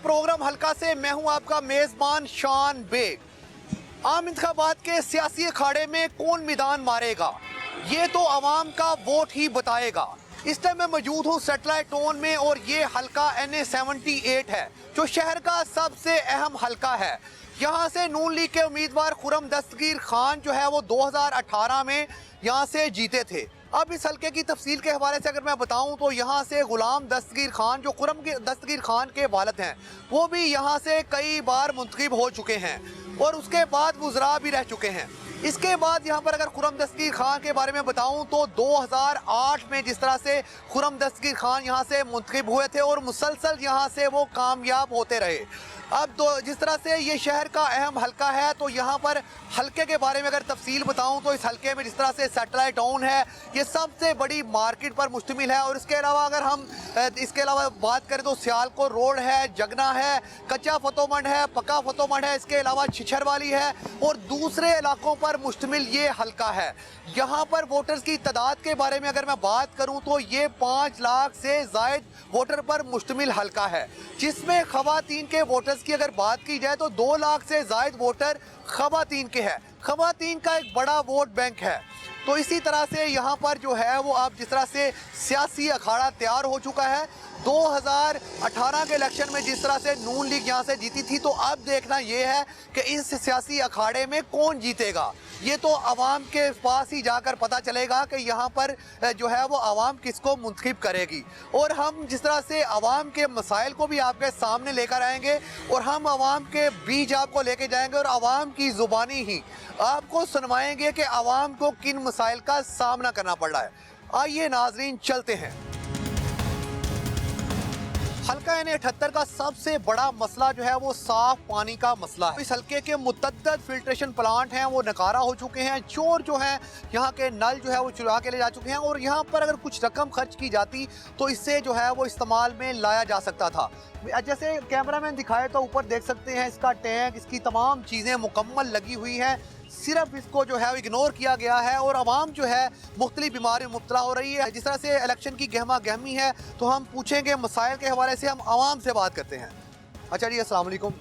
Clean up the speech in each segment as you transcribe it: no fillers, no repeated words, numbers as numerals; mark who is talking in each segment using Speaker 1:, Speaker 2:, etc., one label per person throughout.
Speaker 1: Programme हल्का से मैं हूं आपका मेजबान शान बेग। आम इंतखाबात के सियासी अखाड़े में कौन मैदान मारेगा ये तो आवाम का वोट ही बताएगा। इस टाइम मैं मौजूद हूँ सैटेलाइट टाउन में और ये हल्का NA-78 है जो शहर का सबसे अहम हल्का है। यहाँ से नून लीग के उम्मीदवार खुर्रम दस्तगीर खान जो है वो 2018 में यहाँ से जीते थे। अब इस हल्के की तफसील के हवाले से अगर मैं बताऊं तो यहाँ से गुलाम दस्तगीर खान जो खुर्रम दस्तगीर खान के वालिद हैं वो भी यहाँ से कई बार मुंतखब हो चुके हैं और उसके बाद वुज़रा भी रह चुके हैं। इसके बाद यहाँ पर अगर खुर्रम दस्तगीर खान के बारे में बताऊं तो 2008 में जिस तरह से खुर्रम दस्तगीर खान यहाँ से मुंतखब हुए थे और मुसलसल यहाँ से वो कामयाब होते रहे। अब तो जिस तरह से ये शहर का अहम हल्का है तो यहाँ पर हल्के के बारे में अगर तफसील बताऊं तो इस हल्के में जिस तरह से सैटेलाइट टाउन है ये सबसे बड़ी मार्केट पर मुश्तमिल है। और इसके अलावा अगर हम इसके अलावा बात करें तो सियालकोट रोड है, जगना है, कच्चा फतोमंड है, पक्का फतोमंड है, इसके अलावा छिछरवाली है और दूसरे इलाकों पर मुश्तमिल ये हल्का है। यहाँ पर वोटर्स की तादाद के बारे में अगर मैं बात करूँ तो ये 5 लाख से ज़ायद वोटर पर मुश्तमिल हल्का है, जिसमें ख़वातीन के वोटर्स की अगर बात की जाए तो 2 लाख से ज़ायद वोटर ख़वातीन के हैं। ख़वातीन का एक बड़ा वोट बैंक है। तो इसी तरह से यहाँ पर जो है वो आप जिस तरह से सियासी अखाड़ा तैयार हो चुका है। 2018 के इलेक्शन में जिस तरह से नून लीग यहाँ से जीती थी तो अब देखना ये है कि इस सियासी अखाड़े में कौन जीतेगा। ये तो आवाम के पास ही जाकर पता चलेगा कि यहाँ पर जो है वो आवाम किसको मुंतखब करेगी। और हम जिस तरह से आवाम के मसाइल को भी आपके सामने लेकर आएंगे और हम आवाम के बीच आपको लेके जाएंगे और आवाम की ज़ुबानी ही आपको सुनवाएंगे कि आवाम को किन मसाइल का सामना करना पड़ रहा है। आइए नाजरीन चलते हैं। हल्का NA-78 का सबसे बड़ा मसला जो है वो साफ पानी का मसला है। इस हल्के के मुतअद्दिद फिल्ट्रेशन प्लांट हैं वो नकारा हो चुके हैं। चोर जो हैं यहाँ के नल जो है वो चुरा के ले जा चुके हैं और यहाँ पर अगर कुछ रकम खर्च की जाती तो इससे जो है वो इस्तेमाल में लाया जा सकता था। जैसे कैमरामैन दिखाए तो ऊपर देख सकते हैं इसका टैंक, इसकी तमाम चीज़ें मुकम्मल लगी हुई हैं। सिर्फ इसको जो है इग्नोर किया गया है और आवाम जो है मुख्तलिफ बीमारियों में मुब्तला हो रही है। जिस तरह से इलेक्शन की गहमा गहमी है तो हम पूछेंगे मसाइल के हवाले से, हम आवाम से बात करते हैं। अच्छा जी, अस्सलाम वालेकुम।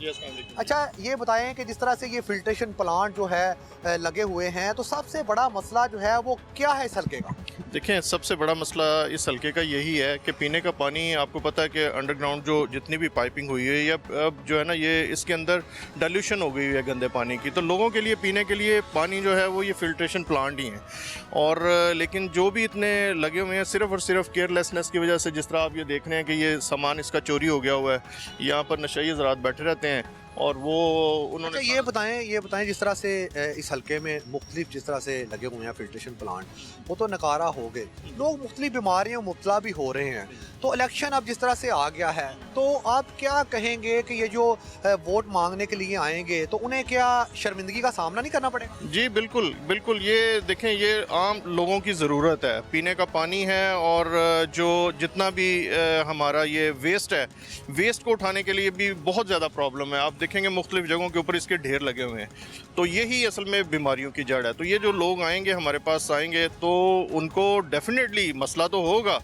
Speaker 1: अच्छा ये बताएं कि जिस तरह से ये फिल्ट्रेशन प्लांट जो है लगे हुए हैं तो सबसे बड़ा मसला जो है वो क्या है इस हल्के का?
Speaker 2: देखें, सबसे बड़ा मसला इस हल्के का यही है कि पीने का पानी आपको पता है कि अंडरग्राउंड जो जितनी भी पाइपिंग हुई है या अब जो है ना ये इसके अंदर डाइल्यूशन हो गई है गंदे पानी की। तो लोगों के लिए पीने के लिए पानी जो है वो ये फिल्ट्रेशन प्लांट ही हैं। और लेकिन जो भी इतने लगे हुए हैं सिर्फ और सिर्फ केयरलेसनेस की वजह से, जिस तरह आप ये देख रहे हैं कि ये सामान इसका चोरी हो गया हुआ है, यहाँ पर नशई हज़रात बैठे रहते हैं और वो उन्होंने
Speaker 1: ये बताएं जिस तरह से इस हल्के में मुख्तलिफ जिस तरह से लगे हुए हैं फिल्ट्रेशन प्लांट वो तो नकारा हो गए, लोग मुख्तलिफ बीमारियों में मुब्तला भी हो रहे हैं। तो इलेक्शन अब जिस तरह से आ गया है तो आप क्या कहेंगे कि ये जो वोट मांगने के लिए आएंगे तो उन्हें क्या शर्मिंदगी का सामना नहीं करना पड़ेगा?
Speaker 2: जी बिल्कुल बिल्कुल। ये देखें, ये आम लोगों की ज़रूरत है, पीने का पानी है और जो जितना भी हमारा ये वेस्ट है, वेस्ट को उठाने के लिए भी बहुत ज़्यादा प्रॉब्लम है। आप देखेंगे मुख्तलिफ जगहों के ऊपर इसके ढेर लगे हुए हैं। तो यही असल में बीमारियों की जड़ है। तो ये जो लोग आएंगे हमारे पास आएंगे तो उनको डेफिनेटली मसला तो होगा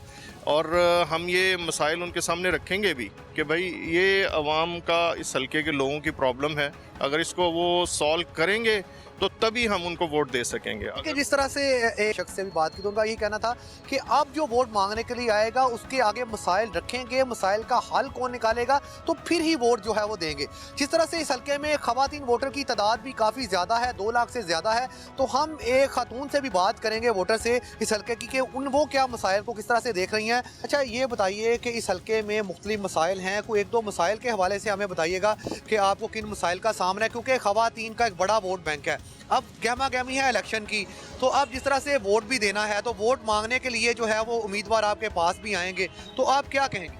Speaker 2: और हम ये मसाइल उनके सामने रखेंगे भी कि भाई ये अवाम का, इस हल्के के लोगों की प्रॉब्लम है। अगर इसको वो सॉल्व करेंगे तो तभी हम उनको वोट दे सकेंगे।
Speaker 1: कि जिस तरह से एक शख्स से भी बात की तो उनका ये कहना था कि अब जो वोट मांगने के लिए आएगा उसके आगे मसाइल रखेंगे, मसाइल का हल कौन निकालेगा तो फिर ही वोट जो है वो देंगे। जिस तरह से इस हल्के में ख़वातीन वोटर की तादाद भी काफ़ी ज़्यादा है, 2 लाख से ज़्यादा है। तो हम एक खातून से भी बात करेंगे वोटर से इस हल्के की कि वो क्या मसाइल को किस तरह से देख रही हैं। अच्छा ये बताइए कि इस हल्के में मुख्तलिफ मसाइल हैं, कोई 1-2 मसाइल के हवाले से हमें बताइएगा कि आपको किन मसाइल का सामना है, क्योंकि ख़वातीन का एक बड़ा वोट बैंक है। अब गहमा गहमी है इलेक्शन की, तो अब जिस तरह से वोट भी देना है तो वोट मांगने के लिए जो है वो उम्मीदवार आपके पास भी आएंगे, तो आप क्या कहेंगे?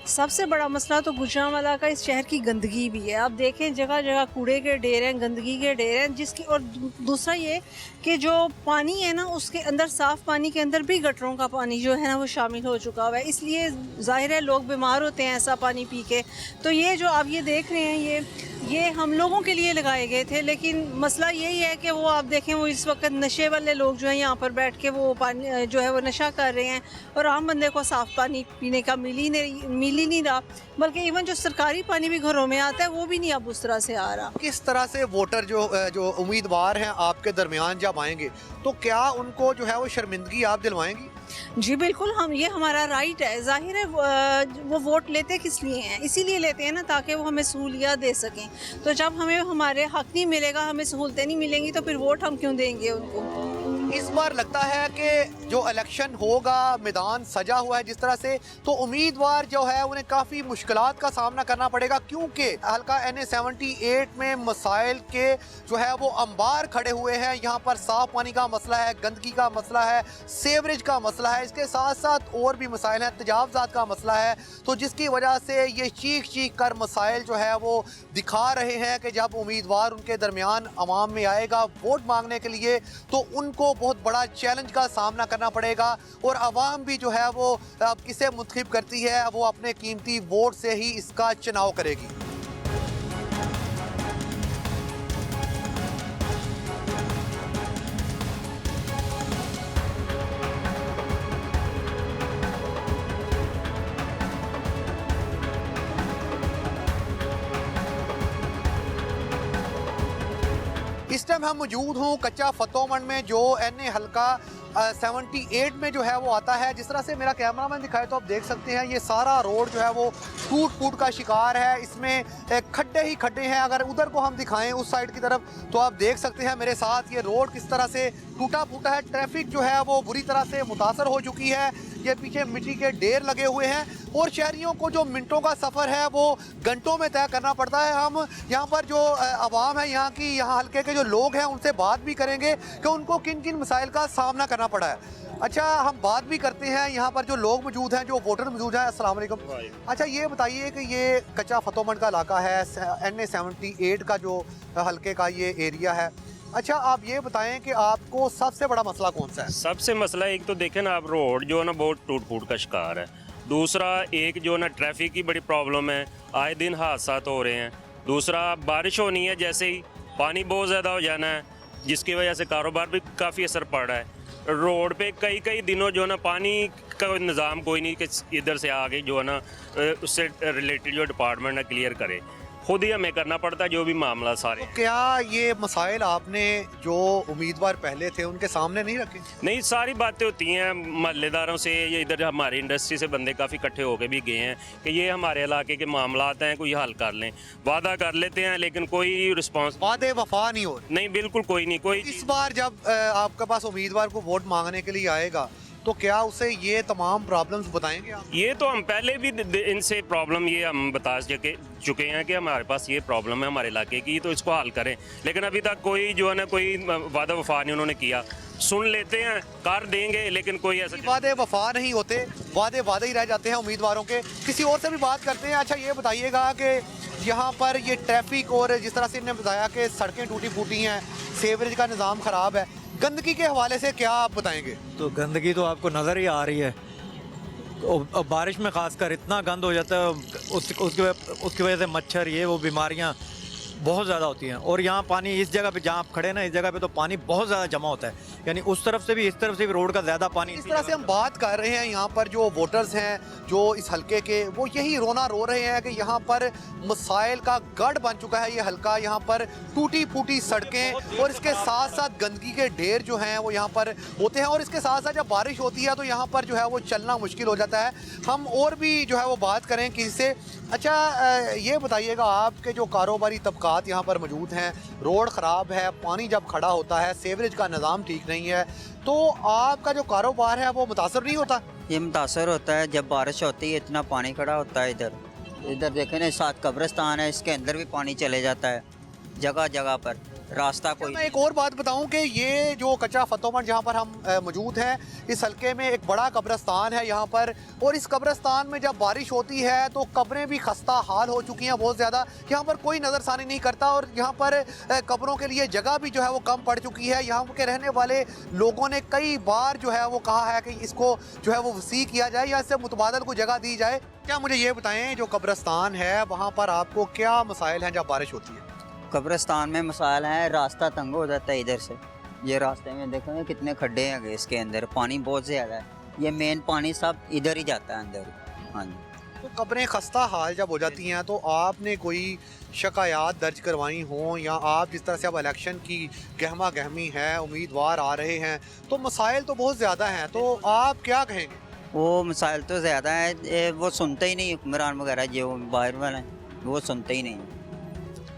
Speaker 3: सबसे बड़ा मसला तो गुजरांवाला का इस शहर की गंदगी भी है। आप देखें जगह जगह कूड़े के ढेर हैं, गंदगी के ढेर हैं, जिसकी और दूसरा ये कि जो पानी है ना उसके अंदर, साफ़ पानी के अंदर भी गटरों का पानी जो है ना वो शामिल हो चुका हुआ है। इसलिए ज़ाहिर है लोग बीमार होते हैं ऐसा पानी पी के। तो ये जो आप ये देख रहे हैं ये ये हम लोगों के लिए लगाए गए थे, लेकिन मसला यही है कि वो आप देखें वो इस वक्त नशे वाले लोग जो हैं यहाँ पर बैठ के वो पानी जो है वो नशा कर रहे हैं और आम बंदे को साफ़ पानी पीने का मिल ही नहीं रहा, बल्कि इवन जो सरकारी पानी भी घरों में आता है वो भी नहीं अब उस तरह से आ रहा।
Speaker 1: किस तरह से वोटर जो उम्मीदवार हैं आपके दरमियान जब आएंगे तो क्या उनको जो है वो शर्मिंदगी आप दिलवाएंगी?
Speaker 3: जी बिल्कुल, हम ये हमारा राइट है। जाहिर है वो वोट लेते किस लिए हैं, इसीलिए लेते हैं ना ताकि वो हमें सहूलियत दे सकें। तो जब हमें हमारे हक नहीं मिलेगा, हमें सहूलतें नहीं मिलेंगी तो फिर वोट हम क्यों देंगे उनको।
Speaker 1: इस बार लगता है कि जो इलेक्शन होगा मैदान सजा हुआ है जिस तरह से, तो उम्मीदवार जो है उन्हें काफ़ी मुश्किलात का सामना करना पड़ेगा, क्योंकि हल्का NA 78 में मसाइल के जो है वो अंबार खड़े हुए हैं। यहाँ पर साफ पानी का मसला है, गंदगी का मसला है, सेवरेज का मसला है, इसके साथ साथ और भी मसाइल हैं, तजावजात का मसला है। तो जिसकी वजह से ये चीख चीख कर मसाइल जो है वो दिखा रहे हैं कि जब उम्मीदवार उनके दरमियान अवाम में आएगा वोट मांगने के लिए तो उनको बहुत बड़ा चैलेंज का सामना करना पड़ेगा। और अवाम भी जो है वो अब किसे मुंतखब करती है, वो अपने कीमती वोट से ही इसका चुनाव करेगी। इस टाइम हम मौजूद हूँ कच्चा फतोमंड में, जो NA हल्का 78 में जो है वो आता है। जिस तरह से मेरा कैमरामैन दिखाए तो आप देख सकते हैं ये सारा रोड जो है वो टूट फूट का शिकार है। इसमें खड्डे ही खड्डे हैं। अगर उधर को हम दिखाएं उस साइड की तरफ तो आप देख सकते हैं मेरे साथ ये रोड किस तरह से टूटा फूटा है। ट्रैफिक जो है वो बुरी तरह से मुतासर हो चुकी है। ये पीछे मिट्टी के ढेर लगे हुए हैं और शहरियों को जो मिनटों का सफ़र है वो घंटों में तय करना पड़ता है। हम यहाँ पर जो आवाम है, यहाँ हल्के के जो लोग हैं उनसे बात भी करेंगे कि उनको किन किन मसाइल का सामना करना पड़ा है। अच्छा, हम बात भी करते हैं यहाँ पर जो लोग मौजूद हैं, जो वोटर मौजूद हैं। अस्सलाम वालेकुम। अच्छा, ये बताइए कि ये कच्चा फतोमंड का इलाका है, NA 78 का जो हल्के का ये एरिया है। अच्छा, आप ये बताएं कि आपको सबसे बड़ा मसला कौन सा है?
Speaker 4: सबसे मसला एक तो देखें ना आप, रोड जो है ना बहुत टूट फूट का शिकार है। दूसरा एक जो ना ट्रैफिक की बड़ी प्रॉब्लम है, आए दिन हादसा हो रहे हैं। दूसरा बारिश होनी है, जैसे ही पानी बहुत ज़्यादा हो जाना है जिसकी वजह से कारोबार भी काफ़ी असर पड़ रहा है। रोड पे कई दिनों जो है ना पानी का निज़ाम कोई नहीं कि इधर से आगे जो है ना उससे रिलेटेड जो डिपार्टमेंट है क्लियर करे, खुद ही हमें करना पड़ता है जो भी मामला सारे।
Speaker 1: तो क्या ये मसाइल आपने जो उम्मीदवार पहले थे उनके सामने नहीं रखे?
Speaker 4: नहीं, सारी बातें होती हैं महल्लेदारों से, ये इधर हमारी इंडस्ट्री से बंदे काफ़ी इकट्ठे होके भी गए हैं कि ये हमारे इलाके के मामलात हैं, कोई हल कर लें। वादा कर लेते हैं लेकिन कोई रिस्पांस,
Speaker 1: वादे वफा नहीं हो रहे।
Speaker 4: नहीं, बिल्कुल कोई नहीं। कोई
Speaker 1: इस बार जब आपके पास उम्मीदवार को वोट मांगने के लिए आएगा तो क्या उसे ये तमाम प्रॉब्लम्स बताएंगे आप?
Speaker 4: ये तो हम पहले भी इनसे प्रॉब्लम ये हम बता चुके हैं कि हमारे पास ये प्रॉब्लम है हमारे इलाके की, तो इसको हल करें। लेकिन अभी तक कोई जो है ना कोई वादा वफा नहीं उन्होंने किया। सुन लेते हैं, कर देंगे, लेकिन कोई ऐसा
Speaker 1: वादे वफा नहीं होते, वादे ही रह जाते हैं उम्मीदवारों के। किसी और से भी बात करते हैं। अच्छा, ये बताइएगा कि यहाँ पर ये ट्रैफिक और जिस तरह से इन्होंने बताया कि सड़कें टूटी फूटी हैं, सेवरेज का निज़ाम ख़राब है, गंदगी के हवाले से क्या आप बताएंगे?
Speaker 5: तो गंदगी तो आपको नज़र ही आ रही है। और बारिश में खासकर इतना गंद हो जाता है, उसकी वजह से मच्छर, ये वो बीमारियां बहुत ज़्यादा होती हैं। और यहाँ पानी इस जगह पे जहाँ आप खड़े ना, इस जगह पे तो पानी बहुत ज़्यादा जमा होता है, यानी उस तरफ से भी इस तरफ से भी रोड का ज़्यादा पानी।
Speaker 1: इस तरह से हम बात कर रहे हैं, यहाँ पर जो वोटर्स हैं जो इस हलके के, वो यही रोना रो रहे हैं कि यहाँ पर मसाइल का गढ़ बन चुका है ये हलका। यहाँ पर टूटी फूटी सड़कें और इसके साथ साथ गंदगी के ढेर जो हैं वो यहाँ पर होते हैं। और इसके साथ साथ जब बारिश होती है तो यहाँ पर जो है वो चलना मुश्किल हो जाता है। हम और भी जो है वो बात करें किसी से। अच्छा, ये बताइएगा आपके जो कारोबारी तबकात यहाँ पर मौजूद हैं, रोड ख़राब है, पानी जब खड़ा होता है, सेवरेज का निज़ाम ठीक नहीं है, तो आपका जो कारोबार है वो मुतासर नहीं होता?
Speaker 6: ये मुतासर होता है जब बारिश होती है, इतना पानी खड़ा होता है। इधर देखें ना, साथ कब्रिस्तान है, इसके अंदर भी पानी चले जाता है जगह जगह पर। रास्ता
Speaker 1: अच्छा,
Speaker 6: कोई
Speaker 1: मैं एक और बात बताऊं कि ये जो कच्चा फतोमठ जहाँ पर हम मौजूद हैं, इस हलके में एक बड़ा कब्रिस्तान है यहाँ पर, और इस कब्रिस्तान में जब बारिश होती है तो कब्रें भी खस्ता हाल हो चुकी हैं बहुत ज़्यादा। यहाँ पर कोई नज़रसानी नहीं करता और यहाँ पर कब्रों के लिए जगह भी जो है वो कम पड़ चुकी है। यहाँ के रहने वाले लोगों ने कई बार जो है वो कहा है कि इसको जो है वो वसी किया जाए या इससे मुतबादल को जगह दी जाए। क्या मुझे ये बताएं, जो कब्रिस्तान है वहाँ पर आपको क्या मसाइल हैं जब बारिश होती है?
Speaker 6: कब्रिस्तान में मसाला है, रास्ता तंग हो जाता है इधर से। ये रास्ते में देखो कितने खड्डे हैं इसके अंदर, पानी बहुत ज़्यादा है। ये मेन पानी सब इधर ही जाता है अंदर। हाँ जी।
Speaker 1: तो कब्रें खस्ता हाल जब हो जाती हैं तो आपने कोई शिकायत दर्ज करवाई हों, या आप जिस तरह से अब इलेक्शन की गहमा गहमी है, उम्मीदवार आ रहे हैं, तो मसाइल तो बहुत ज़्यादा हैं, तो आप क्या कहेंगे?
Speaker 6: वो मसाइल तो ज़्यादा है, वो सुनते ही नहीं हुक्मरान वगैरह जो बाहर वाले हैं, वो सुनते ही नहीं,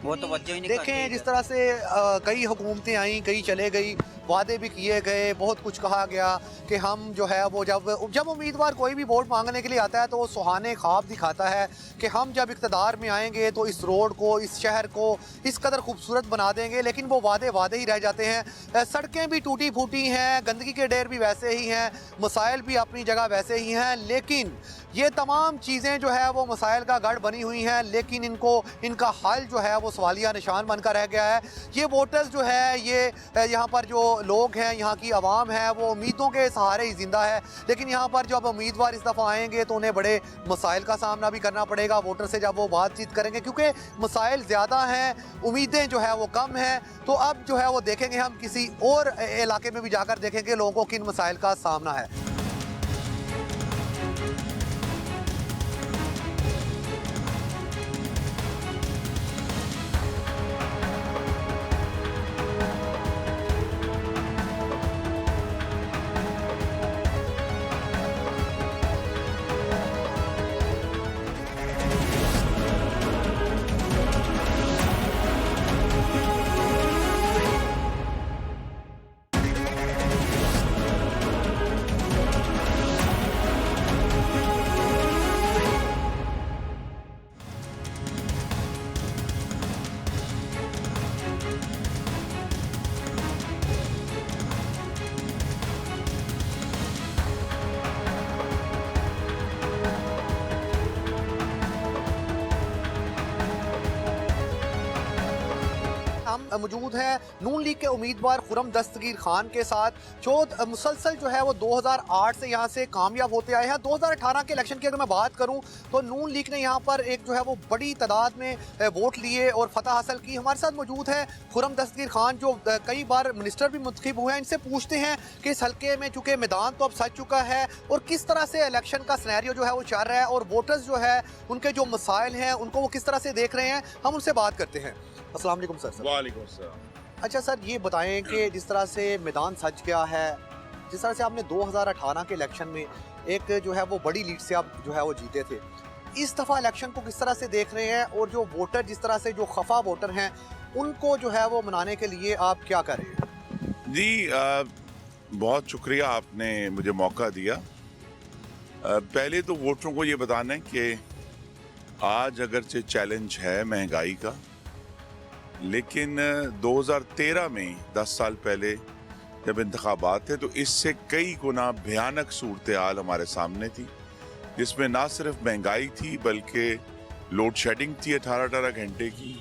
Speaker 6: वो तो वजह ही नहीं करते।
Speaker 1: देखें जिस तरह से कई हुकूमतें आई, कई चले गई, वादे भी किए गए, बहुत कुछ कहा गया कि हम जो है वो जब उम्मीदवार कोई भी वोट मांगने के लिए आता है तो वो सुहाने ख्वाब दिखाता है कि हम जब इक़्तिदार में आएंगे तो इस रोड को, इस शहर को इस कदर खूबसूरत बना देंगे, लेकिन वो वादे ही रह जाते हैं। सड़कें भी टूटी फूटी हैं, गंदगी के ढेर भी वैसे ही हैं, मसाइल भी अपनी जगह वैसे ही हैं, लेकिन ये तमाम चीज़ें जो है वो मसाइल का गढ़ बनी हुई हैं, लेकिन इनका हल जो है वो सवालिया निशान बनकर रह गया है। ये वोटर्स जो है, ये यहाँ पर जो लोग हैं, यहाँ की आवाम है, वो उम्मीदों के सहारे ही ज़िंदा है, लेकिन यहाँ पर जब उम्मीदवार इस दफ़ा आएंगे तो उन्हें बड़े मसाइल का सामना भी करना पड़ेगा वोटर से जब वो बातचीत करेंगे, क्योंकि मसाइल ज़्यादा हैं, उम्मीदें जो है वो कम हैं। तो अब जो है वो देखेंगे, हम किसी और इलाके में भी जाकर देखेंगे लोगों को किन मसाइल का सामना है। हम मौजूद हैं नून लीग के उम्मीदवार खुरम दस्तगीर खान के साथ, जो मुसलसल जो है वो 2008 से यहाँ से कामयाब होते आए हैं। 2018 के इलेक्शन की अगर मैं बात करूँ तो नून लीग ने यहाँ पर एक जो है वो बड़ी तादाद में वोट लिए और फतह हासिल की। हमारे साथ मौजूद है खुरम दस्तगीर खान, जो कई बार मिनिस्टर भी मुंतखब हुए हैं। इनसे पूछते हैं कि इस हल्के में चूँकि मैदान तो अब सज चुका है और किस तरह से इलेक्शन का सिनेरियो जो है वो चल रहा है, और वोटर्स जो है उनके जो मसाइल हैं उनको वो किस तरह से देख रहे हैं। हम उनसे बात करते हैं। अस्सलाम वालेकुम सर।
Speaker 2: वालेकुम अस्सलाम।
Speaker 1: अच्छा सर, ये बताएं कि जिस तरह से मैदान सज गया है, जिस तरह से आपने 2018 के इलेक्शन में एक जो है वो बड़ी लीड से आप जो है वो जीते थे, इस दफ़ा इलेक्शन को किस तरह से देख रहे हैं, और जो वोटर जिस तरह से जो खफा वोटर हैं उनको जो है वो मनाने के लिए आप क्या कर रहे हैं?
Speaker 7: जी बहुत शुक्रिया, आपने मुझे मौका दिया। पहले तो वोटरों को ये बताना है कि आज अगरचे चैलेंज है महंगाई का, लेकिन 2013 में 10 साल पहले जब इंतखाबात थे तो इससे कई गुना भयानक सूरत हाल हमारे सामने थी, जिसमें ना सिर्फ महंगाई थी बल्कि लोड शेडिंग थी 18-18 घंटे की,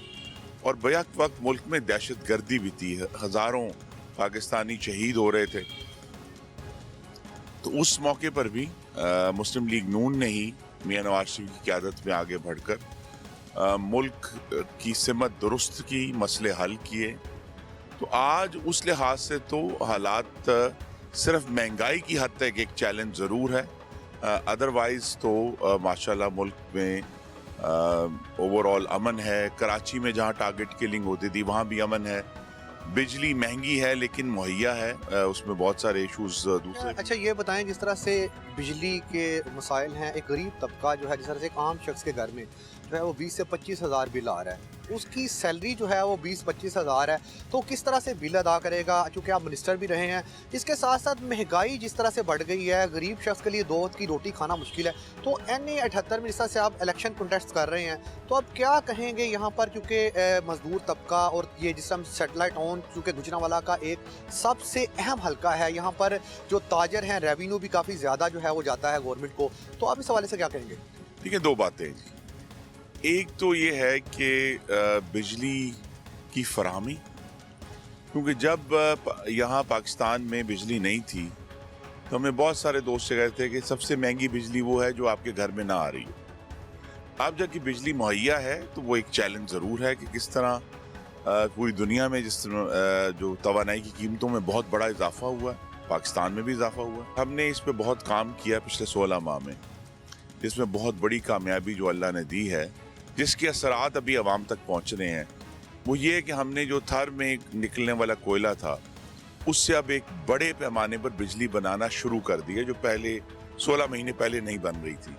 Speaker 7: और बैक वक्त मुल्क में दहशत गर्दी भी थी। हज़ारों पाकिस्तानी शहीद हो रहे थे। तो उस मौके पर भी मुस्लिम लीग नून ने ही मियां नवाज शरीफ की क़यादत में आगे बढ़कर मुल्क की सिमत दुरुस्त की, मसले हल किए। तो आज उस लिहाज से तो हालात सिर्फ महंगाई की हद तक एक चैलेंज ज़रूर है, अदरवाइज़ तो माशाल्लाह मुल्क में ओवरऑल अमन है। कराची में जहाँ टारगेट किलिंग होती थी वहाँ भी अमन है। बिजली महंगी है लेकिन मुहैया है, उसमें बहुत सारे इश्यूज दूसरे।
Speaker 1: अच्छा ये बताएं, जिस तरह से बिजली के मसाइल हैं, एक गरीब तबका जो है जिस तरह से एक आम शख्स के घर में जो है वो 20 से 25 हज़ार बिल आ रहा है, उसकी सैलरी जो है वो 20-25 हज़ार है, तो किस तरह से बिल अदा करेगा? क्योंकि आप मिनिस्टर भी रहे हैं। इसके साथ साथ महंगाई जिस तरह से बढ़ गई है, गरीब शख्स के लिए 2 वक्त की रोटी खाना मुश्किल है। तो NA 78 में जिस तरह से आप इलेक्शन कंटेस्ट कर रहे हैं, तो आप क्या कहेंगे यहाँ पर? क्योंकि मजदूर तबका और ये जिस हम सेटेलाइट टाउन चूँकि गुजरांवाला का एक सबसे अहम हल्का है, यहाँ पर जो ताजर हैं रेवेन्यू भी काफ़ी ज़्यादा जो है वो जाता है गवर्नमेंट को, तो आप इस हवाले से क्या कहेंगे?
Speaker 7: देखिए, 2 बातें। एक तो ये है कि बिजली की फराहमी, क्योंकि जब यहाँ पाकिस्तान में बिजली नहीं थी तो हमें बहुत सारे दोस्त से कहते थे कि सबसे महंगी बिजली वो है जो आपके घर में ना आ रही हो। अब जबकि बिजली मुहैया है तो वो एक चैलेंज ज़रूर है कि किस तरह पूरी दुनिया में जिस तरह जो तवानाई की कीमतों में बहुत बड़ा इजाफा हुआ है, पाकिस्तान में भी इजाफा हुआ है। हमने इस पर बहुत काम किया पिछले 16 माह में, जिसमें बहुत बड़ी कामयाबी जो अल्लाह ने दी है, जिसके असरात अभी आवाम तक पहुँच रहे हैं, वो ये है कि हमने जो थर में निकलने वाला कोयला था उससे अब एक बड़े पैमाने पर बिजली बनाना शुरू कर दी है, जो पहले 16 महीने पहले नहीं बन रही थी।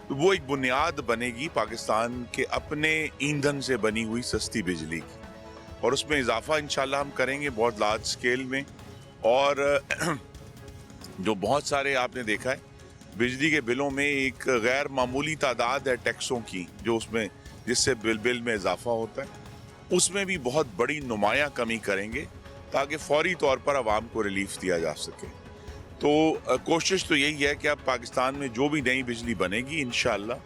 Speaker 7: तो वो एक बुनियाद बनेगी पाकिस्तान के अपने ईंधन से बनी हुई सस्ती बिजली की, और उसमें इजाफा इंशाल्लाह हम करेंगे बहुत लार्ज स्केल में। और जो बहुत सारे आपने देखा है बिजली के बिलों में एक गैर मामूली तादाद है टैक्सों की, जो उसमें जिससे बिल में इजाफा होता है, उसमें भी बहुत बड़ी नुमायां कमी करेंगे ताकि फौरी तौर पर आवाम को रिलीफ दिया जा सके। तो कोशिश तो यही है कि अब पाकिस्तान में जो भी नई बिजली बनेगी इंशाअल्लाह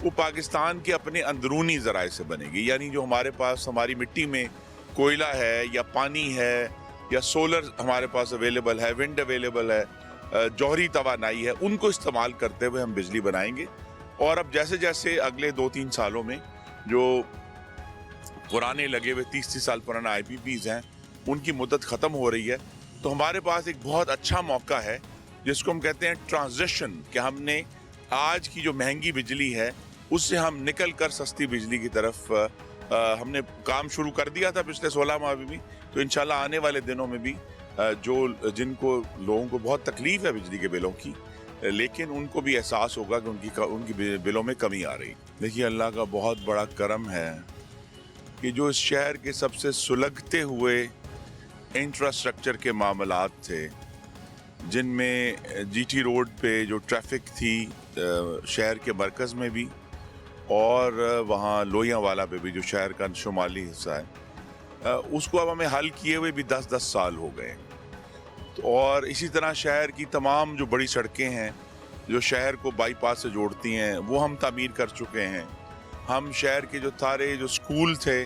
Speaker 7: वो पाकिस्तान के अपने अंदरूनी ज़राए से बनेगी, यानी जो हमारे पास हमारी मिट्टी में कोयला है या पानी है या सोलर हमारे पास अवेलेबल है, विंड अवेलेबल है, जौहरी तवानाई है, उनको इस्तेमाल करते हुए हम बिजली बनाएंगे। और अब जैसे जैसे अगले 2-3 सालों में जो पुराने लगे हुए 30 साल पुराना IPPs हैं उनकी मुद्दत ख़त्म हो रही है, तो हमारे पास एक बहुत अच्छा मौका है जिसको हम कहते हैं ट्रांजिशन, कि हमने आज की जो महंगी बिजली है उससे हम निकल कर सस्ती बिजली की तरफ हमने काम शुरू कर दिया था पिछले 16 माह में भी। तो इंशाल्लाह आने वाले दिनों में भी जिनको लोगों को बहुत तकलीफ है बिजली के बिलों की, लेकिन उनको भी एहसास होगा कि उनकी बिलों में कमी आ रही। देखिए, अल्लाह का बहुत बड़ा करम है कि जो इस शहर के सबसे सुलगते हुए इंफ्रास्ट्रक्चर के मामलात थे, जिनमें GT रोड पे जो ट्रैफिक थी शहर के मरकज़ में भी और वहाँ लोहियांवाला पे भी जो शहर का शुमाली हिस्सा है, उसको अब हमें हल किए हुए भी 10-10 साल हो गए। तो और इसी तरह शहर की तमाम जो बड़ी सड़कें हैं जो शहर को बाईपास से जोड़ती हैं वो हम तामीर कर चुके हैं। हम शहर के जो सारे जो स्कूल थे,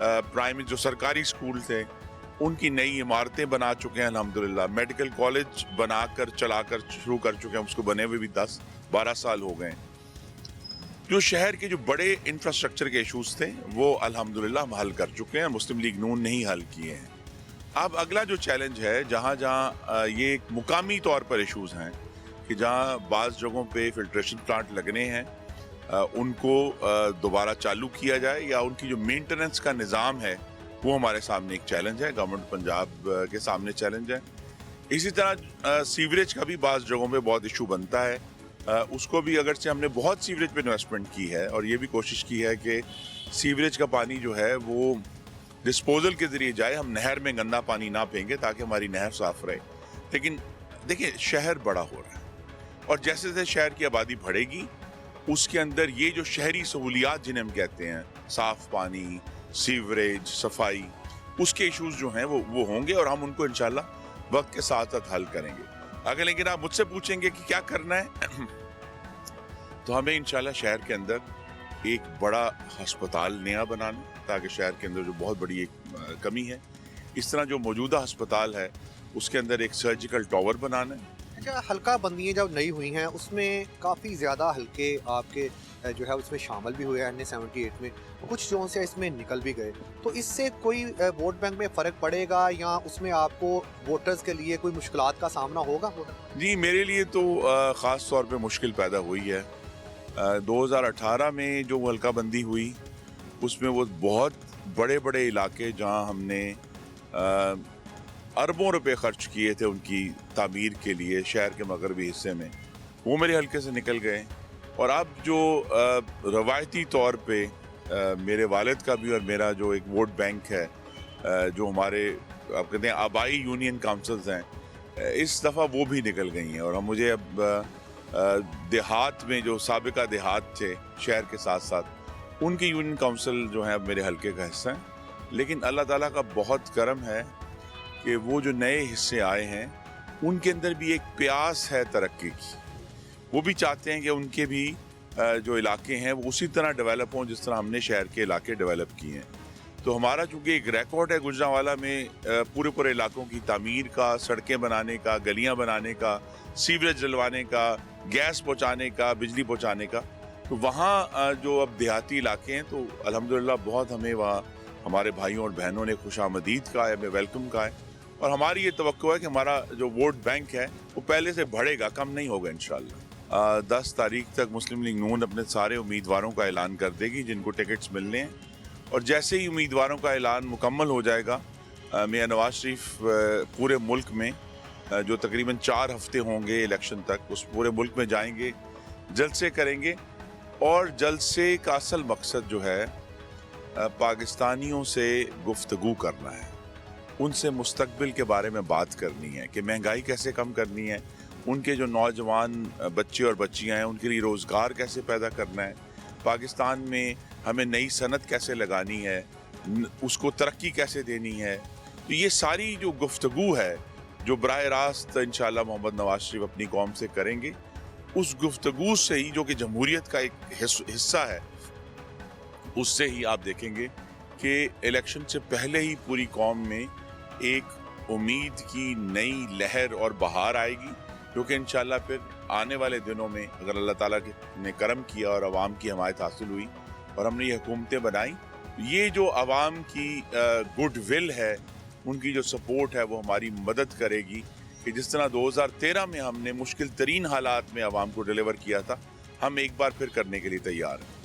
Speaker 7: प्राइमरी जो सरकारी स्कूल थे, उनकी नई इमारतें बना चुके हैं अल्हम्दुलिल्लाह। मेडिकल कॉलेज बनाकर चलाकर शुरू कर चुके हैं, उसको बने हुए भी 10-12 साल हो गए। जो शहर के जो बड़े इंफ्रास्ट्रक्चर के इशूज़ थे वो अल्हम्दुलिल्लाह हम हल कर चुके हैं, मुस्लिम लीग नून ने ही हल किए हैं। अब अगला जो चैलेंज है, जहाँ जहाँ ये एक मुकामी तौर पर इशूज़ हैं कि जहाँ बाज़ जगहों पे फिल्ट्रेशन प्लांट लगने हैं, उनको दोबारा चालू किया जाए या उनकी जो मेंटेनेंस का निज़ाम है वो हमारे सामने एक चैलेंज है, गवर्नमेंट पंजाब के सामने चैलेंज है। इसी तरह सीवरेज का भी बाज़ जगहों पे बहुत इशू बनता है, उसको भी अगर से हमने बहुत सीवरेज पे इन्वेस्टमेंट की है और ये भी कोशिश की है कि सीवरेज का पानी जो है वो डिस्पोजल के ज़रिए जाए, हम नहर में गंदा पानी ना फेंके ताकि हमारी नहर साफ़ रहे। लेकिन देखिए, शहर बड़ा हो रहा है और जैसे जैसे शहर की आबादी बढ़ेगी उसके अंदर ये जो शहरी सहूलियात जिन्हें हम कहते हैं, साफ़ पानी, सीवरेज, सफाई, उसके इश्यूज जो हैं वो होंगे और हम उनको इंशाल्लाह वक्त के साथ साथ हल करेंगे। अगर लेकिन आप मुझसे पूछेंगे कि क्या करना है तो हमें इंशाल्लाह शहर के अंदर एक बड़ा अस्पताल नया बनाना, ताकि शहर के अंदर जो बहुत बड़ी एक कमी है, इस तरह जो मौजूदा अस्पताल है उसके अंदर एक सर्जिकल टावर बनाना है।
Speaker 1: अच्छा, हल्का बंदियाँ जब नई हुई हैं उसमें काफ़ी ज़्यादा हल्के आपके जो है उसमें शामिल भी हुए हैं NA 78 में, कुछ जोन से इसमें निकल भी गए, तो इससे कोई वोट बैंक में फ़र्क पड़ेगा या उसमें आपको वोटर्स के लिए कोई मुश्किलात का सामना होगा?
Speaker 7: जी, मेरे लिए तो ख़ास तौर पे मुश्किल पैदा हुई है। 2018 में जो हल्का बंदी हुई उसमें वो बहुत बड़े बड़े इलाके जहाँ हमने अरबों रुपए खर्च किए थे उनकी तामीर के लिए शहर के मगरबी हिस्से में, वो मेरे हल्के से निकल गए और अब जो रवायती तौर पे मेरे वालिद का भी और मेरा जो एक वोट बैंक है, जो हमारे आप कहते हैं आबाई यूनियन काउंसिल्स हैं, इस दफ़ा वो भी निकल गई हैं। और हम मुझे अब देहात में जो साबिका देहात थे शहर के साथ साथ, उनकी यूनियन काउंसिल जो है अब मेरे हलके का हिस्सा है। लेकिन अल्लाह ताला का बहुत करम है कि वो जो नए हिस्से आए हैं उनके अंदर भी एक प्यास है तरक्की की। वो भी चाहते हैं कि उनके भी जो इलाके हैं वो उसी तरह डेवलप हों जिस तरह हमने शहर के इलाके डेवलप किए हैं। तो हमारा चूँकि एक रिकॉर्ड है गुजरांवाला में पूरे पूरे इलाकों की तामीर का, सड़कें बनाने का, गलियां बनाने का, सीवरेज डलवाने का, गैस पहुंचाने का, बिजली पहुंचाने का। तो वहाँ जो अब देहाती इलाके हैं तो अल्हम्दुलिल्लाह बहुत हमें वहाँ हमारे भाइयों और बहनों ने खुशामदीद कहा है, हमें वेलकम कहा है। और हमारी ये तवक्को है कि हमारा जो वोट बैंक है वो पहले से बढ़ेगा, कम नहीं होगा इंशाल्लाह। 10 तारीख तक मुस्लिम लीग नून अपने सारे उम्मीदवारों का ऐलान कर देगी जिनको टिकट्स मिलने हैं। और जैसे ही उम्मीदवारों का ऐलान मुकम्मल हो जाएगा, मियां नवाज शरीफ पूरे मुल्क में जो तकरीबन 4 हफ्ते होंगे इलेक्शन तक, उस पूरे मुल्क में जाएंगे, जलसे करेंगे। और जलसे का असल मकसद जो है पाकिस्तानियों से गुफ्तगू करना है, उनसे मुस्तकबिल के बारे में बात करनी है कि महंगाई कैसे कम करनी है, उनके जो नौजवान बच्चे और बच्चियां हैं उनके लिए रोज़गार कैसे पैदा करना है, पाकिस्तान में हमें नई सनत कैसे लगानी है, उसको तरक्की कैसे देनी है। तो ये सारी जो गुफ्तगू है जो बराह रास्त इंशाअल्लाह मोहम्मद नवाज शरीफ अपनी कौम से करेंगे, उस गुफ्तगू से ही, जो कि जमहूरियत का एक हिस्सा है, उससे ही आप देखेंगे कि इलेक्शन से पहले ही पूरी कौम में एक उम्मीद की नई लहर और बहार आएगी, जो कि इंशाअल्लाह फिर आने वाले दिनों में अगर अल्लाह ताला ने करम किया और अवाम की हमायत हासिल हुई और हमने ये हुकूमतें बनाई, ये जो अवाम की गुडविल है, उनकी जो सपोर्ट है, वो हमारी मदद करेगी कि जिस तरह 2013 में हमने मुश्किल तरीन हालात में अवाम को डिलीवर किया था, हम एक बार फिर करने के लिए तैयार हैं।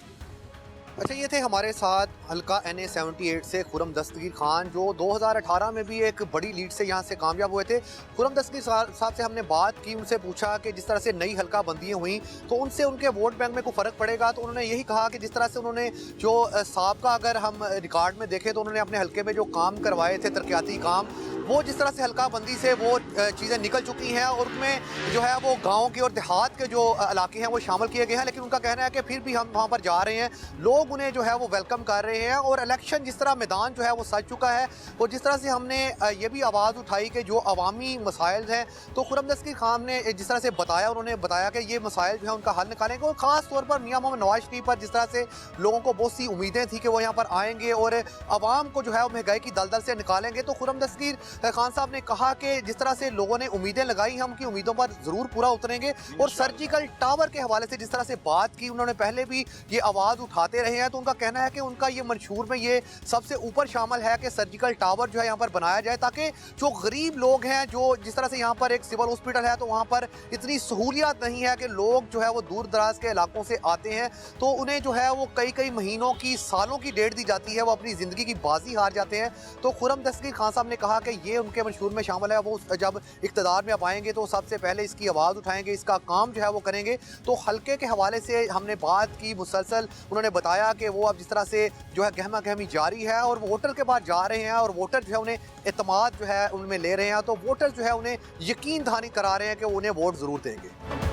Speaker 1: अच्छा, ये थे हमारे साथ हल्का NA 78 से खुरम दस्तगीर खान, जो 2018 में भी एक बड़ी लीड से यहाँ से कामयाब हुए थे। खुरम दस्तगीर साहब से हमने बात की, उनसे पूछा कि जिस तरह से नई हल्का बंदियाँ हुई तो उनसे उनके वोट बैंक में कोई फ़र्क पड़ेगा। तो उन्होंने यही कहा कि जिस तरह से उन्होंने जो साहब का अगर हम रिकॉर्ड में देखें तो उन्होंने अपने हल्के में जो काम करवाए थे, तरक्याती काम, वो जिस तरह से हल्का बंदी से वो चीज़ें निकल चुकी हैं और उनमें जो है वो गाँव के और देहात के जो इलाके हैं वो शामिल किए गए हैं। लेकिन उनका कहना है कि फिर भी हम वहाँ पर जा रहे हैं, लोग उन्हें जो है वो वेलकम कर रहे हैं। और इलेक्शन जिस तरह मैदान जो है वो सज चुका है, और जिस तरह से हमने ये भी आवाज़ उठाई कि जो अवामी मसाइल हैं, तो खुरम दस्तगीर खान ने जिस तरह से बताया, उन्होंने बताया कि ये मसाइल जो है उनका हल निकालेंगे। और ख़ास तौर पर मियां मोहम्मद नवाज शरीफ पर जिस तरह से लोगों को बहुत सी उम्मीदें थी कि वो यहाँ पर आएंगे और अवाम को जो है वो महंगाई की दलदल से निकालेंगे। तो खुरम दस्तगीर खान साहब ने कहा कि जिस तरह से लोगों ने उम्मीदें लगाई, हम उनकी उम्मीदों पर ज़रूर पूरा उतरेंगे। और सर्जिकल टावर के हवाले से जिस तरह से बात की, उन्होंने पहले भी ये आवाज़ उठाते रहे हैं, तो उनका कहना है कि उनका ये मंशूर में ये सबसे ऊपर शामिल है कि सर्जिकल टावर जो है यहाँ पर बनाया जाए, ताकि जो गरीब लोग हैं, जो जिस तरह से यहाँ पर एक सिविल हॉस्पिटल है तो वहाँ पर इतनी सहूलियत नहीं है कि लोग जो है वो दूर दराज के इलाकों से आते हैं तो उन्हें जो है वो कई कई महीनों की, सालों की डेट दी जाती है, वो अपनी ज़िंदगी की बाजी हार जाते हैं। तो खुरम दस्तगीर खान साहब ने कहा कि ये उनके मंशूर में शामिल है, वो जब इक़्तिदार में आप आएंगे तो सबसे पहले इसकी आवाज़ उठाएंगे, इसका काम जो है वो करेंगे। तो हल्के के हवाले से हमने बात की मुसलसल, उन्होंने बताया कि वो अब जिस तरह से जो है गहमा गहमी जारी है और वोटर के पास जा रहे हैं और वोटर जो है उन्हें एतमाद जो है उनमें ले रहे हैं, तो वोटर जो है उन्हें यकीन दहानी करा रहे हैं कि उन्हें वोट ज़रूर देंगे।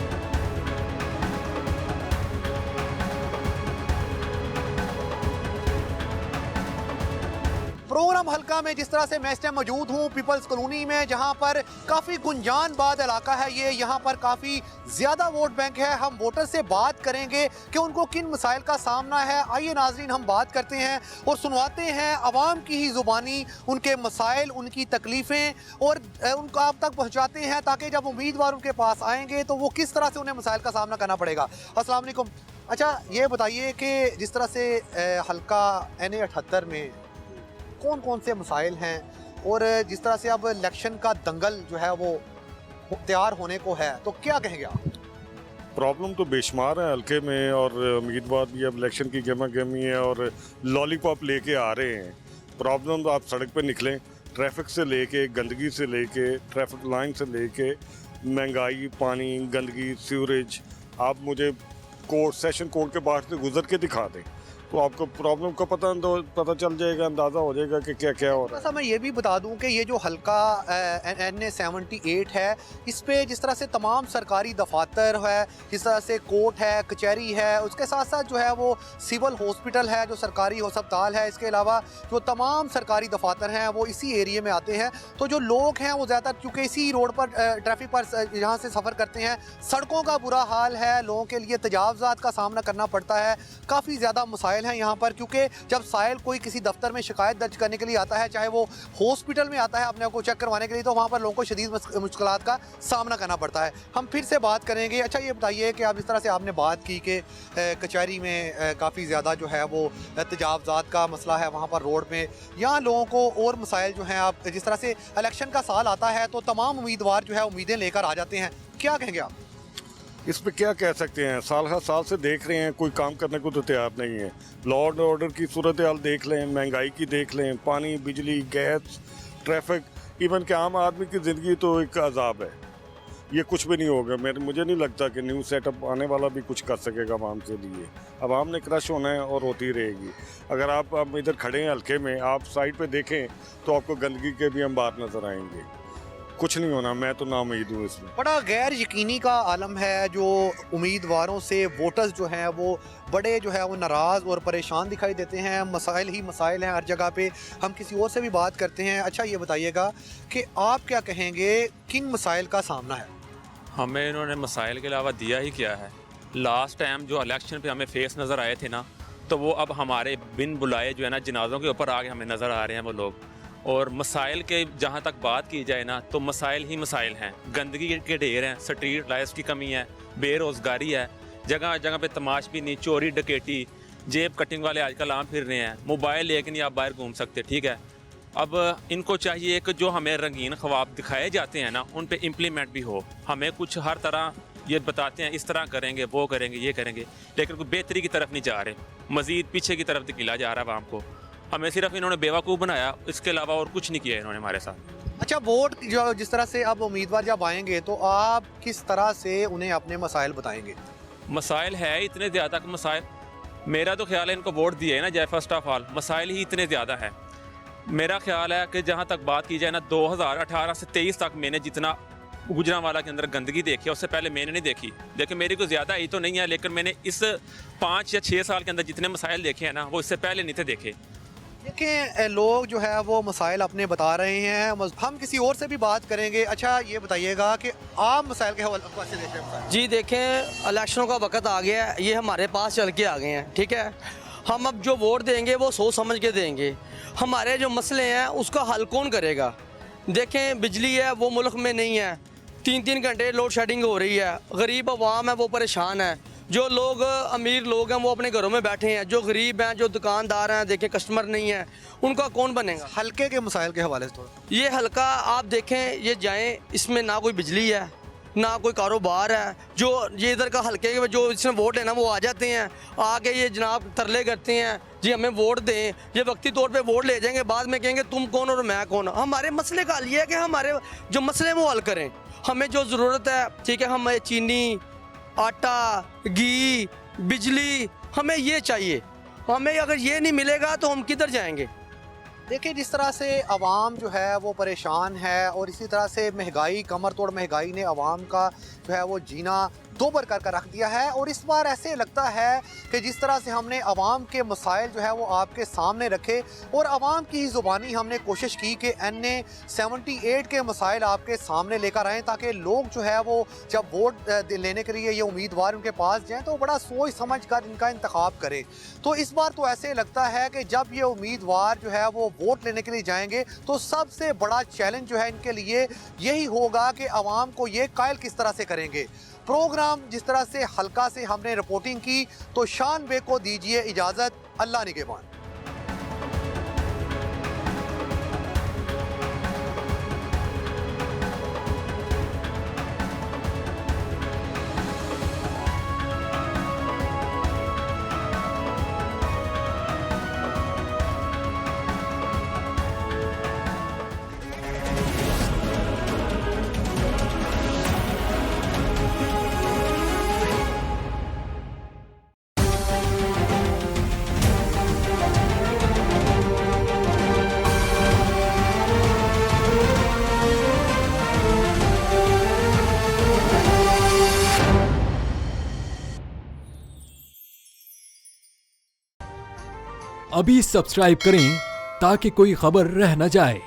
Speaker 1: प्रोग्राम हल्का में जिस तरह से मैं इस टाइम मौजूद हूँ पीपल्स कॉलोनी में, जहाँ पर काफ़ी गुंजानबाद इलाका है ये, यहाँ पर काफ़ी ज़्यादा वोट बैंक है। हम वोटर से बात करेंगे कि उनको किन मसाइल का सामना है। आइए नाजरीन, हम बात करते हैं और सुनवाते हैं आवाम की ही ज़ुबानी उनके मसाइल, उनकी तकलीफ़ें और उनको आप तक पहुँचाते हैं, ताकि जब उम्मीदवार उनके पास आएंगे तो वो किस तरह से उन्हें मसाइल का सामना करना पड़ेगा। अस्सलाम वालेकुम। अच्छा, ये बताइए कि जिस तरह से हल्का NA 78 में कौन कौन से मसाइल हैं, और जिस तरह से अब इलेक्शन का दंगल जो है वो तैयार होने को है, तो क्या कहेंगे आप?
Speaker 8: प्रॉब्लम तो बेशुमार है हल्के में, और उम्मीदवार भी अब इलेक्शन की गहमा गहमी है और लॉलीपॉप लेके आ रहे हैं। प्रॉब्लम तो आप सड़क पे निकलें, ट्रैफिक से लेके, गंदगी से लेके, ट्रैफिक लाइन से लेके, महंगाई, पानी, गंदगी, सीवरेज, आप मुझे कोर्ट सेशन कोर्ट के बाहर से गुजर के दिखा दें, तो आपको प्रॉब्लम का पता चल जाएगा, अंदाज़ा हो जाएगा कि क्या क्या हो रहा है।
Speaker 1: थोड़ा सा मैं ये भी बता दूं कि ये जो हल्का NA-78 है, इस पे जिस तरह से तमाम सरकारी दफातर है, जिस तरह से कोर्ट है, कचहरी है, उसके साथ साथ जो है वो सिविल हॉस्पिटल है, जो सरकारी अस्पताल है, इसके अलावा जो तमाम सरकारी दफातर हैं वो इसी एरिया में आते हैं। तो जो लोग हैं वो ज़्यादातर क्योंकि इसी रोड पर ट्रैफिक पर यहाँ से सफ़र करते हैं, सड़कों का बुरा हाल है, लोगों के लिए तजावज़ात का सामना करना पड़ता है, काफ़ी ज़्यादा मसाइल हैं यहाँ पर। क्योंकि जब साइल कोई किसी दफ्तर में शिकायत दर्ज करने के लिए आता है, चाहे वो हॉस्पिटल में आता है अपने आप को चेक करवाने के लिए, तो वहाँ पर लोगों को शदीद मुश्किलात का सामना करना पड़ता है। हम फिर से बात करेंगे। अच्छा ये बताइए कि आप इस तरह से आपने बात की कि कचहरी में काफ़ी ज़्यादा जो है वो तजावज़ात का मसला है वहाँ पर रोड में, यहाँ लोगों को और मसाइल जो हैं, आप जिस तरह से इलेक्शन का साल आता है तो तमाम उम्मीदवार जो है उम्मीदें लेकर आ जाते हैं, क्या कहेंगे आप?
Speaker 8: इस पे क्या कह सकते हैं, साल हर साल से देख रहे हैं, कोई काम करने को तो तैयार नहीं है। लॉ एंड ऑर्डर की सूरत हाल देख लें, महंगाई की देख लें, पानी, बिजली, गैस, ट्रैफिक, इवन कि आम आदमी की ज़िंदगी तो एक अजाब है। ये कुछ भी नहीं होगा। मुझे नहीं लगता कि न्यू सेटअप आने वाला भी कुछ कर सकेगा आवाम के लिए। आवाम ने क्रश होना है और होती रहेगी। अगर आप इधर खड़े हैं हल्के में, आप साइड पे देखें तो आपको गंदगी के भी अंबार नज़र आएंगे। कुछ नहीं होना, मैं तो ना उम्मीद हूँ इसमें।
Speaker 1: बड़ा गैर यकीनी का आलम है, जो उम्मीदवारों से वोटर्स जो हैं वो बड़े जो है वो नाराज़ और परेशान दिखाई देते हैं। मसाइल ही मसाइल हैं हर जगह पे। हम किसी और से भी बात करते हैं। अच्छा ये बताइएगा कि आप क्या कहेंगे, किन मसाइल का सामना है?
Speaker 9: हमें इन्होंने मसाइल के अलावा दिया ही क्या है। लास्ट टाइम जो इलेक्शन पे हमें फेस नज़र आए थे ना, तो वो अब हमारे बिन बुलाए जो है ना जनाज़ों के ऊपर आगे हमें नज़र आ रहे हैं वो लोग। और मसाइल के जहाँ तक बात की जाए ना, तो मसाइल ही मसाइल हैं। गंदगी के ढेर हैं, स्ट्रीट लाइट्स की कमी है, बेरोज़गारी है, जगह जगह पे तमाशबीनी, चोरी डकैती, जेब कटिंग वाले आजकल आम फिर रहे हैं। मोबाइल लेके नहीं आप बाहर घूम सकते, ठीक है। अब इनको चाहिए कि जो हमें रंगीन ख्वाब दिखाए जाते हैं ना, उन पे इम्प्लीमेंट भी हो। हमें कुछ हर तरह ये बताते हैं इस तरह करेंगे, वो करेंगे, ये करेंगे, लेकिन कोई बेहतरी की तरफ नहीं जा रहे, मज़ीद पीछे की तरफ धकेला जा रहा है आवाम को। हमें सिर्फ इन्होंने बेवकूफ़ बनाया, इसके अलावा और कुछ नहीं किया इन्होंने हमारे साथ।
Speaker 1: अच्छा वोट जो जिस तरह से अब उम्मीदवार जब आएंगे तो आप किस तरह से उन्हें अपने मसाइल बताएंगे?
Speaker 9: मसाइल है इतने ज़्यादा कि मसाइल, मेरा तो ख्याल है इनको वोट दिए है ना जय, फर्स्ट ऑफ ऑल मसाइल ही इतने ज़्यादा है। मेरा ख्याल है कि जहाँ तक बात की जाए ना, 2018 से 23 तक मैंने जितना गुजरांवाला के अंदर गंदगी देखी है, उससे पहले मैंने नहीं देखी। देखिए मेरी कोई ज़्यादा ही तो नहीं है, लेकिन मैंने इस 5 या 6 साल के अंदर जितने मसाइल देखे हैं ना, वो इससे पहले नहीं थे देखे।
Speaker 1: देखिए लोग जो है वो मसाइल अपने बता रहे हैं, हम किसी और से भी बात करेंगे। अच्छा ये बताइएगा कि आप मसाइल के हवाले से देखें मसाइल।
Speaker 10: जी देखें, इलेक्शनों का वक्त आ गया है, ये हमारे पास चल के आ गए हैं, ठीक है। हम अब जो वोट देंगे वो सोच समझ के देंगे। हमारे जो मसले हैं उसका हल कौन करेगा? देखें बिजली है वो मुल्क में नहीं है, 3-3 घंटे लोड शेडिंग हो रही है, गरीब अवाम है वो परेशान है। जो लोग अमीर लोग हैं वो अपने घरों में बैठे हैं, जो गरीब हैं, जो दुकानदार हैं, देखें कस्टमर नहीं है, उनका कौन बनेगा?
Speaker 1: हल्के के मसाइल के हवाले से थोड़ा।
Speaker 10: ये हल्का आप देखें, ये जाएं, इसमें ना कोई बिजली है ना कोई कारोबार है। जो ये इधर का हल्के के जो इसमें वोट लेना वो आ जाते हैं, आके ये जनाब तरले करते हैं जी हमें वोट दें, ये वक्ती तौर पे वोट ले जाएंगे, बाद में कहेंगे तुम कौन और मैं कौन। हमारे मसले का हल ये है कि हमारे जो मसले हैं वो हल करें। हमें जो ज़रूरत है, ठीक है, हमें चीनी, आटा, घी, बिजली, हमें ये चाहिए। हमें अगर ये नहीं मिलेगा तो हम किधर जाएंगे?
Speaker 1: देखिए जिस तरह से आवाम जो है वो परेशान है, और इसी तरह से महंगाई, कमर तोड़ महंगाई ने आवाम का जो है वो जीना दोबर कर रख दिया है। और इस बार ऐसे लगता है कि जिस तरह से हमने आवाम के मसाइल जो है वो आपके सामने रखे और आवाम की ज़ुबानी हमने कोशिश की कि NA-78 के मसाइल आपके सामने लेकर आएँ, ताकि लोग जो है वो जब वोट लेने के लिए ये उम्मीदवार उनके पास जाएँ तो बड़ा सोच समझ कर इनका इंतखाब करें। तो इस बार तो ऐसे लगता है कि जब ये उम्मीदवार जो है वो वोट लेने के लिए जाएंगे तो सबसे बड़ा चैलेंज जो है इनके लिए यही होगा कि आवाम को ये कायल किस तरह से करेंगे। प्रोग्राम जिस तरह से हल्का से हमने रिपोर्टिंग की, तो शान बे को दीजिए इजाज़त। अल्लाह निगहबान।
Speaker 11: अभी सब्सक्राइब करें ताकि कोई खबर रह न जाए।